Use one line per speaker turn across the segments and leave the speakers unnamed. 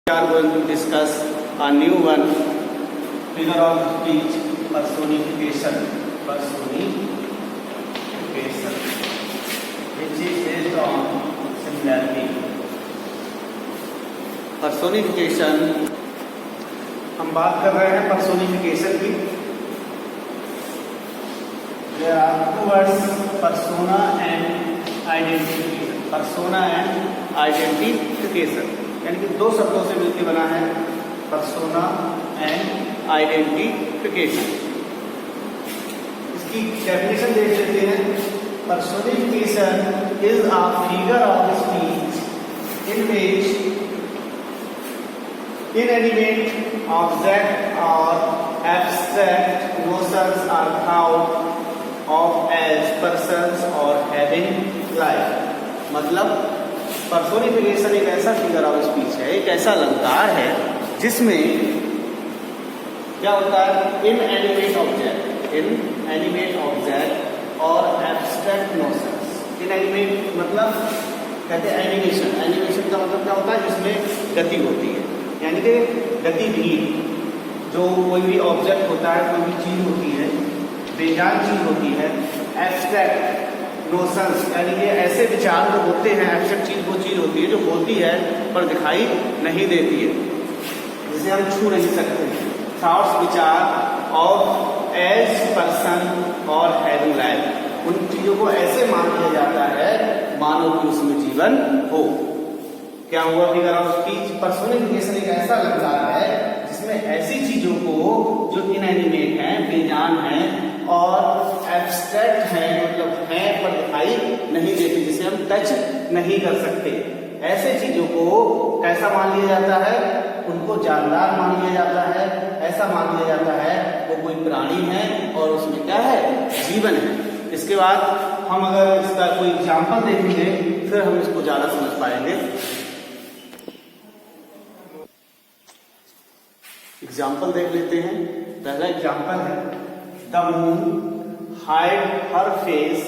We are going to discuss a new one, figure of speech personification, which is based on similarity. Personification, हम बात कर रहे हैं personification की. There are two words, persona and identification. Persona and identification. यानी कि दो शब्दों से मिलकर बना है पर्सोना एंड आइडेंटिफिकेशन. इसकी डेफिनेशन देख लेते हैं. Personification is a figure of speech in which inanimate object or abstract notions are thought of as persons or having life. मतलब पर्सोनिफिकेशन एक ऐसा फिगर ऑफ स्पीच है, एक ऐसा अलंकार है जिसमें क्या होता है, inanimate object or abstract notions. Inanimate मतलब कहते हैं एनिमेशन. एनिमेशन का मतलब क्या होता है, जिसमें गति होती है, यानी कि गतिविधि. जो कोई भी ऑब्जेक्ट होता है, कोई भी चीज होती है, बेजान चीज होती है. एब्स्ट्रैक्ट नोशंस यानी कि ऐसे विचार जो होते हैं. एब्स्ट्रैक्ट चीज वो चीज होती है जो होती है पर दिखाई नहीं देती है, जिसे हम छू नहीं सकते. थॉट्स विचार और एज पर्सन और हैविंग लाइफ, उन चीजों को ऐसे मान लिया जाता है मानो कि उसमें जीवन हो. क्या हुआ फिगर ऑफ स्पीच? पर्सोनिफिकेशन एक ऐसा अलंकार है जिसमें ऐसी चीजों को जो इनएनिमेट हैं, बेजान हैं और एब्स्ट्रैक्ट हैं, मतलब हैं पर दिखाई नहीं देती, जिसे हम टच नहीं कर सकते, ऐसे चीजों को कैसा मान लिया जाता है? उनको जानदार मान लिया जाता है. ऐसा मान लिया जाता है वो कोई प्राणी है और उसमें क्या है, जीवन है. इसके बाद हम अगर इसका कोई एग्जाम्पल देखेंगे फिर हम इसको ज्यादा समझ पाएंगे. एग्जाम्पल देख लेते हैं. पहला एग्जाम्पल है, the moon hide her face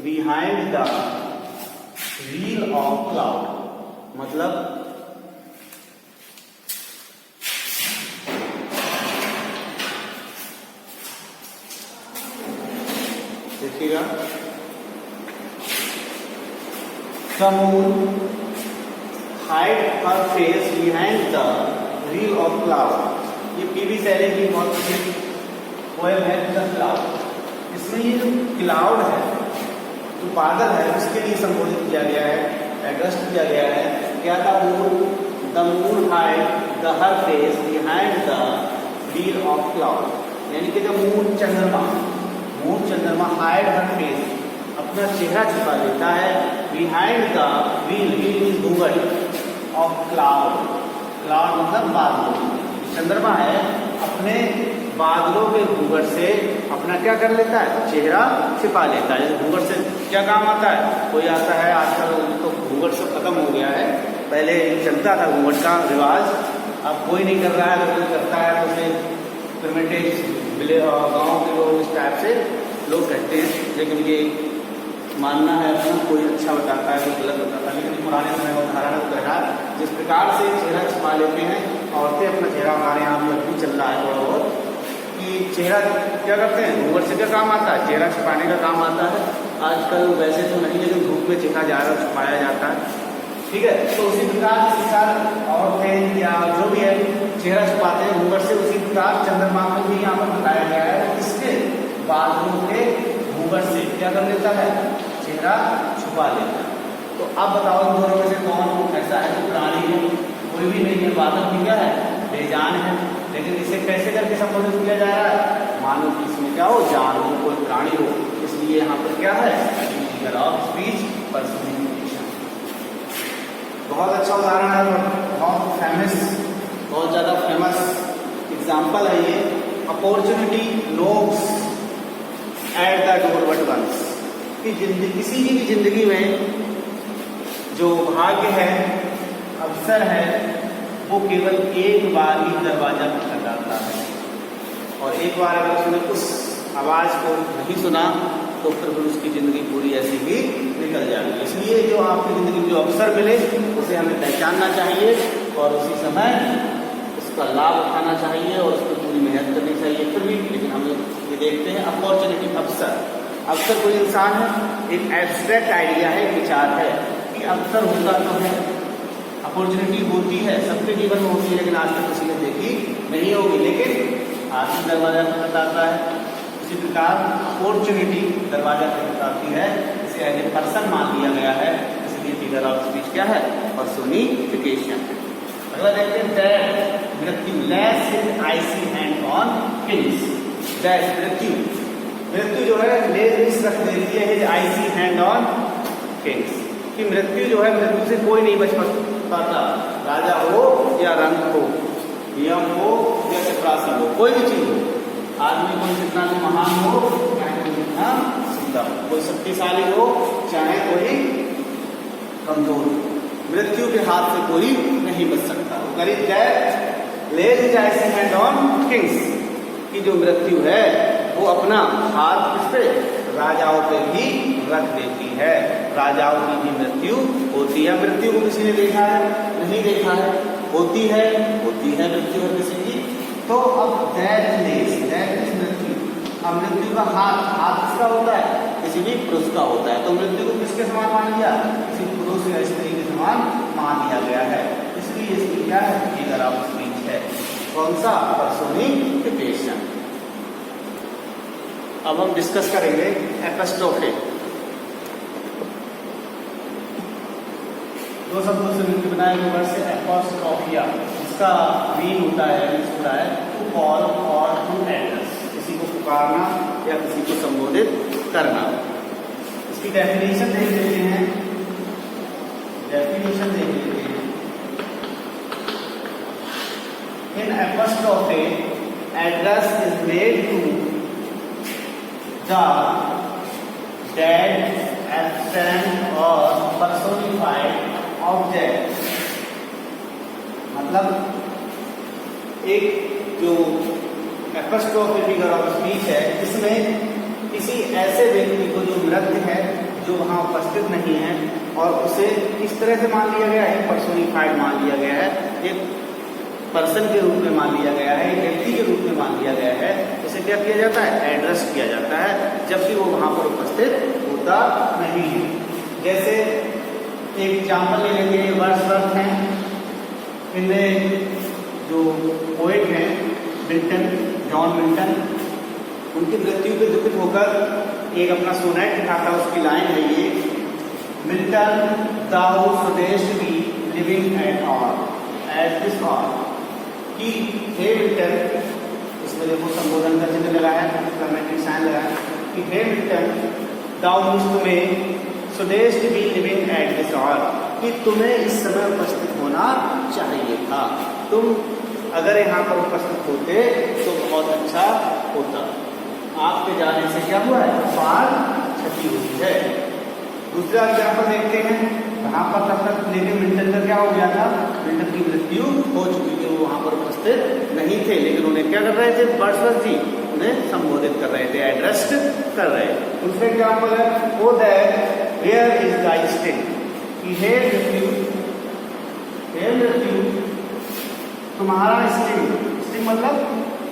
behind the wheel of cloud. मतलब देखिएगा, the moon hide her face behind the wheel of cloud. ये पीवी शैली की बहुत प्रसिद्ध पोएम है द क्लाउड. इसमें ये जो क्लाउड है, जो बादल है, उसके लिए संबोधित किया गया है, एड्रेस किया गया है. क्या था? The moon hide the her face behind the wheel of cloud. यानी कि जब मून चंद्रमा हाइड हर फेस, अपना चेहरा छुपा लेता है, बिहाइंड द व्हील घूंघट ऑफ क्लाउड. क्लाउड मतलब बादल. चंद्रमा है, अपने बादलों के घूंघट से अपना क्या कर लेता है, चेहरा छिपा लेता है. घूंघट से क्या काम आता है? कोई आता है, आजकल तो घूंघट सब खत्म हो गया है, पहले चलता था घूंघट का रिवाज, अब कोई नहीं कर रहा है. अगर कोई करता है तो उसे प्रिमिटिव गाँव के लोग इस टाइप से लोग कहते हैं. लेकिन ये मानना है अपना, कोई अच्छा बताता है, कोई गलत बताता है. लेकिन पुराने समय में उदाहरण बहरहाल जिस प्रकार से चेहरा छिपा लेते हैं औरतें अपना चेहरा, हमारे यहाँ भी चल रहा है थोड़ा बहुत, कि चेहरा क्या करते हैं, घूंघट से क्या काम आता है, चेहरा छिपाने का काम आता है. आजकल वैसे तो नहीं, लेकिन धूप में देखा जा रहा है, छुपाया जाता है. ठीक है, तो उसी प्रकार औरतें या जो भी है चेहरा छुपाते हैं घूंघट से. उसी प्रकार चंद्रमा को भी यहाँ पर बताया गया है, किसके? बादलों के घूंघट से क्या कर लेता है, चेहरा छुपा लेता है. तो अब बताओ इन दोनों में से कौन ऐसा है जो प्राणी है? कोई भी नहीं है. बादल भी क्या है, बेजान है, लेकिन इसे कैसे करके संबोधित किया जा रहा है, मानो कि इसमें क्या हो, जान हो, कोई प्राणी हो. इसलिए यहाँ पर क्या है, फिगर ऑफ स्पीच पर्सोनिफिकेशन. बहुत अच्छा उदाहरण है, बहुत फेमस, बहुत ज्यादा फेमस एग्जाम्पल है ये. Opportunity knocks at the door but once. कि किसी की भी जिंदगी में जो भाग्य है, अवसर है, वो केवल एक बार ही दरवाजा खटखटाता है. और एक बार अगर उसने उस आवाज को नहीं सुना तो फिर उसकी जिंदगी पूरी ऐसी ही निकल जाएगी। इसलिए जो आपकी जिंदगी में जो अवसर मिले उसे हमें पहचानना चाहिए और उसी समय उसका लाभ उठाना चाहिए और उसको पूरी मेहनत करनी चाहिए। फिर भी लेकिन हम ये देखते हैं अपॉर्चुनिटी, अवसर कोई इंसान है, एक एब्स्ट्रैक्ट आइडिया है, विचार है कि अवसर होता तो है, अपॉर्चुनिटी होती है, सबके जीवन में होती है, लेकिन आज तक किसी ने देखी नहीं होगी, लेकिन आखिरी दरवाजा खटखटाता है। इसी प्रकार अपॉर्चुनिटी दरवाजा खटखटाती है, इसे एज ए पर्सन मान लिया गया है, इसलिए फिगर ऑफ स्पीच क्या है? पर्सोनिफिकेशन। अगला देखते हैं दैट मृत्यु lays his icy hand on kings. That मृत्यु जो है लेस रख देती है his icy hand on kings, कि मृत्यु जो है, मृत्यु से कोई नहीं बच पाता, राजा हो या रंग हो, नियम हो या चपरासी हो, कोई भी चीज हो, आदमी कोई कितना भी महान हो चाहे कोई कितना सीधा हो, कोई शक्तिशाली हो चाहे कोई कमजोर हो, मृत्यु के हाथ से कोई नहीं बच सकता। करीब that lays his icy hand on kings, कि जो मृत्यु है वो अपना हाथ किस पे? राजाओं पे भी रख देती है। राजाओं की भी मृत्यु होती है। मृत्यु को किसी ने देखा है? नहीं देखा है। होती है मृत्यु है किसी की। तो अब दैट इज मृत्यु। अब मृत्यु का हाथ किसका होता है? किसी भी पुरुष का होता है। तो मृत्यु को किसके समान मान लिया? किसी पुरुष या स्त्री के समान मान लिया गया है। इसलिए इसकी क्या है? फिगर ऑफ स्पीच है। कौन सा? पर्सोनिफिकेशन। अब हम डिस्कस करेंगे एपिस्टोफे। दो शब्दों से मिलकर बनाए गए वर्ड से एपोस्ट्रोफिया, इसका मीन होता है टू कॉल और टू एड्रेस, किसी को पुकारना या किसी को संबोधित करना। इसकी डेफिनेशन देख लेते हैं। In apostrophe address is made to the dead, absent or personified object। मतलब एक जो एपिस्ट्रोफे फिगर ऑफ स्पीच है, इसमें किसी ऐसे व्यक्ति को जो मृत है, जो वहां उपस्थित नहीं है, और उसे इस तरह से मान लिया गया है, पर्सोनिफाइड मान लिया गया है, एक पर्सन के रूप में मान लिया गया है, एक व्यक्ति के रूप में मान लिया गया है। उसे क्या किया जाता है? एड्रेस किया जाता है, जबकि वो वहां पर उपस्थित होता नहीं है। जैसे एक एग्जाम्पल ले लेते हैं, वर्ड्सवर्थ हैं, इनमें जो पोएट हैं मिल्टन, जॉन मिल्टन, उनकी मृत्यु पे दुखित होकर एक अपना सोनेट लिखा था। उसकी लाइन है ये, मिल्टन दाउ स्वदेश B living at this all, कि हे मिल्टन, इसमें देखो संबोधन का चिन्ह लगा है, एक्सक्लेमेटरी साइन लगा है, कि हे मिल्टन दाउ तुम्हें स्वदेश B living at this all, कि तुम्हें इस समय उपस्थित होना चाहिए था। तुम अगर यहाँ पर उपस्थित होते तो बहुत अच्छा होता। आपके जाने से क्या हुआ है? अपार क्षति हुई है। दूसरा एग्जाम्पल देखते हैं। वहां पर तब तक लेकिन मिल्टन का क्या हो गया था? मिल्टन की मृत्यु हो चुकी थी, वो वहां पर उपस्थित नहीं थे, लेकिन उन्हें क्या कर रहे थे? वर्ड्सवर्थ जी उन्हें संबोधित कर रहे थे, एड्रेस कर रहे थे। दूसरा एग्जाम्पल है, O death where is thy sting, कि हे मृत्यु तुम्हारा स्टिंग मतलब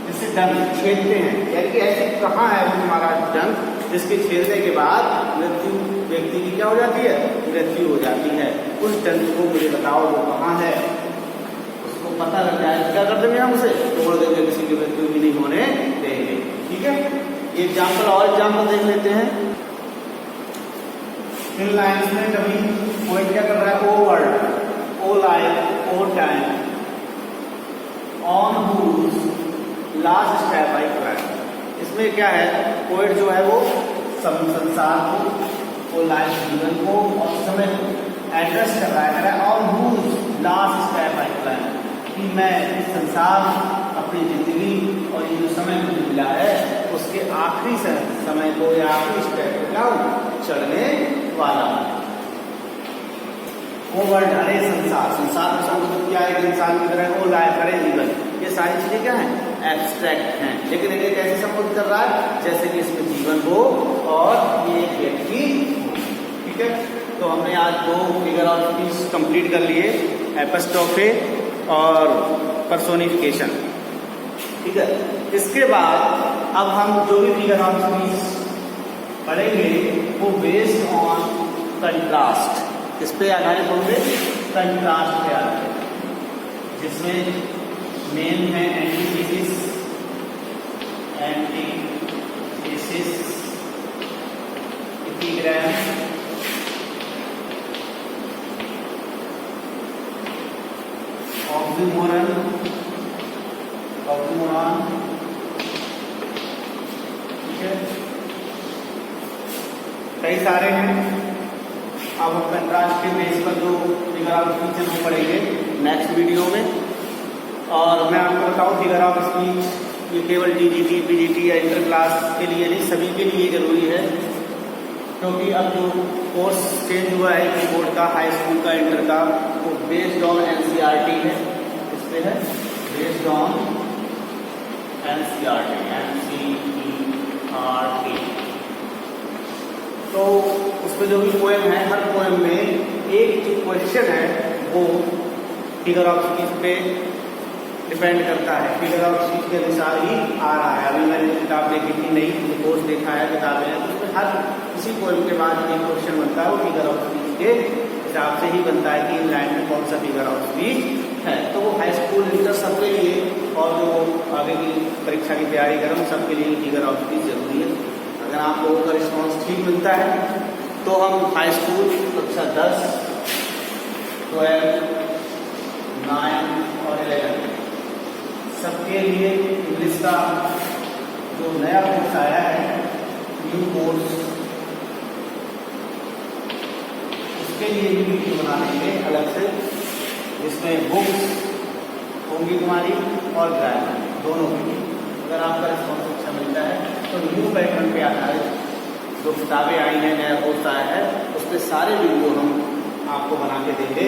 जिससे डंक छेदते हैं, यानी कि ऐसे कहाँ है वो तुम्हारा डंक जिसके छेदने के बाद मृत्यु व्यक्ति की क्या हो जाती है? मृत्यु हो जाती है। उस डंक को मुझे बताओ वो कहाँ है। उसको पता लग जाए क्या कर देंगे? हम उसे तोड़ देंगे, किसी की मृत्यु भी नहीं होने देंगे। ठीक है, ये एग्जाम्पल और एग्जाम्पल देख लेते हैं। इन लाइन्स में कभी पोएट क्या कर रहा है? O world, O life, O time, on whose last step I climb. इसमें क्या है? पोएट जो है वो संसार को, लाइफ जीवन को और समय को एड्रेस कर रहा है, on whose last step I crime, कि मैं इस संसार, अपनी जिंदगी और ये जो समय मुझे मिला है उसके आखिरी समय को या आखिरी स्टेप को क्या हूँ? चढ़ने वाला हूँ। वो वर्ड हरे संसार को संबोधित किया है, इंसान की तरह वो लाइफ, हरे जीवन, ये सारी चीजें क्या हैं? एब्स्ट्रैक्ट हैं, लेकिन इन्हें कैसे संबोधित कर रहा है? जैसे कि इसमें जीवन हो और ये व्यक्ति हो। ठीक है, तो हमने आज 2 फिगर ऑफ स्पीच कंप्लीट कर लिए, एपिस्ट्रोफे और पर्सोनिफिकेशन। ठीक है, इसके बाद अब हम जो भी फिगर ऑफ स्पीच पढ़ेंगे वो बेस्ड ऑन कंट्रास्ट, किस पे आधारित होंगे? कंट्रास्ट पे आधारित, जिसमें मेन है एंटीथेसिस, एपिग्राम, ऑक्सीमोरन, ठीक है, कई सारे हैं। अब हम कंट्रास्ट के बेस पर जो फिगर ऑफ स्पीच है वो पढ़ेंगे नेक्स्ट वीडियो में। और मैं आपको बताऊं, फिगर ऑफ स्पीच ये केवल टीजीटी, पीजीटी या इंटर क्लास के लिए नहीं, सभी के लिए जरूरी है, क्योंकि अब जो कोर्स चेंज हुआ है की बोर्ड का, हाई स्कूल का, इंटर का, वो बेस्ड ऑन एनसीईआरटी है। इस पे है बेस्ड ऑन एनसीईआरटी, तो उसमें जो भी पोएम है, हर पोएम में एक जो क्वेश्चन है वो फिगर ऑफ स्पीच पे डिपेंड करता है, फिगर ऑफ स्पीच के अनुसार ही आ रहा है। अभी मैंने किताब देखी थी, नई कोर्स देखा है, किताबें हैं, तो उसमें हर किसी पोएम के बाद एक क्वेश्चन बनता है, वो फिगर ऑफ स्पीच के हिसाब से ही बनता है कि इन लाइन में कौन सा फिगर ऑफ स्पीच है। तो वो हाई स्कूल, इंटर सबके लिए, और जो आगे की परीक्षा की तैयारी करें सबके लिए फिगर ऑफ स्पीच जरूरी है। अगर आप लोगों का रिस्पॉन्स ठीक मिलता है तो हम हाई स्कूल कक्षा 10, 12, 9 और 11 सबके लिए इंग्लिश का जो नया कोर्स आया है, न्यू कोर्स, उसके लिए भी वीडियो बना देंगे अलग से, जिसमें बुक्स होंगी तुम्हारी और ग्रामर दोनों की। अगर आपका रिस्पॉन्स अच्छा मिलता है तो न्यू पैटर्न पे आधारित जो किताबें आई हैं, नया कोर्स आया है, उस पर सारे वीडियो हम आपको बना के देंगे,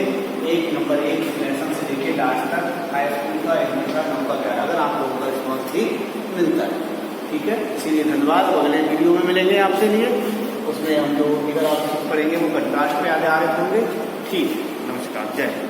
एक नंबर एक लेसन से लेके लास्ट तक, हाई स्कूल का, इंटर का, नंबर का, अगर आप लोगों का रिस्पॉन्स ठीक मिलता है। ठीक है, इसीलिए धन्यवाद। तो अगले वीडियो में मिलेंगे आपसे लिए, उसमें हम जो फिगर ऑफ स्पीच पढ़ेंगे वो कंट्रास्ट पे आधारित होंगे। ठीक, नमस्कार, जय हिंद।